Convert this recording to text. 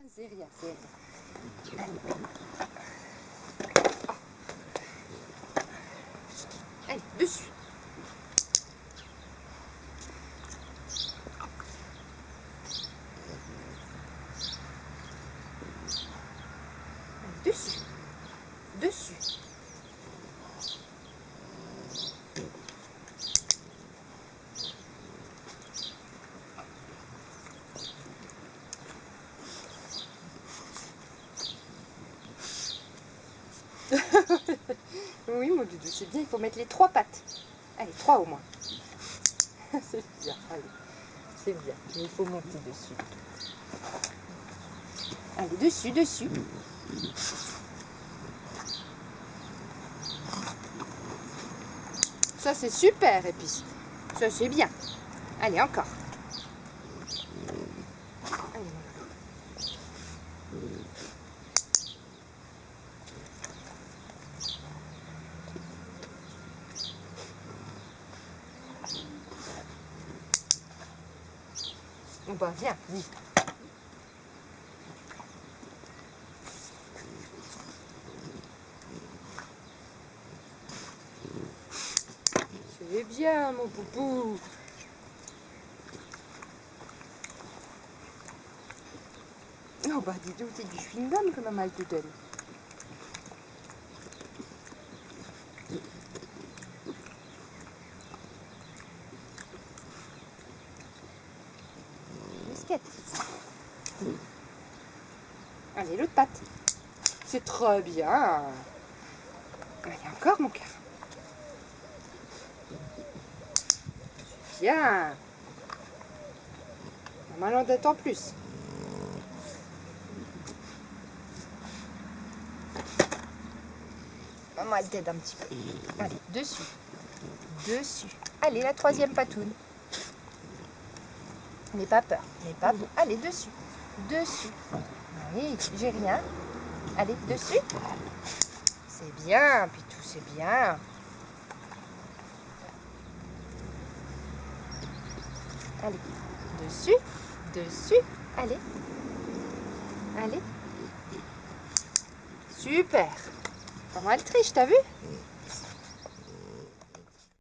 C'est rien, c'est rien. Allez, dessus. Allez, dessus. Dessus. Oui, mon doudou, c'est bien, il faut mettre les 3 pattes. Allez, 3 au moins. C'est bien, allez. C'est bien, mais il faut monter dessus. Allez, dessus, dessus. Ça, c'est super, et puis ça, c'est bien. Allez, encore. Allez, mon doudou. Bon, bah, viens, vite. C'est bien, mon poupou. Oh, bah, dis donc, c'est du chewing-gum que maman te donne. Biscuit. Allez, l'autre patte. C'est très bien. Allez, encore, mon cœur. Bien. Maman l'en en plus. Maman, elle t'aide un petit peu. Allez, dessus. Dessus. Allez, la 3e patoune. N'aie pas peur. N'aie pas peur. Allez, dessus. Dessus. Oui, j'ai rien. Allez, dessus. C'est bien, Pitou, c'est bien. Allez, dessus. Dessus. Allez. Allez. Super. Maman, elle triche, t'as vu?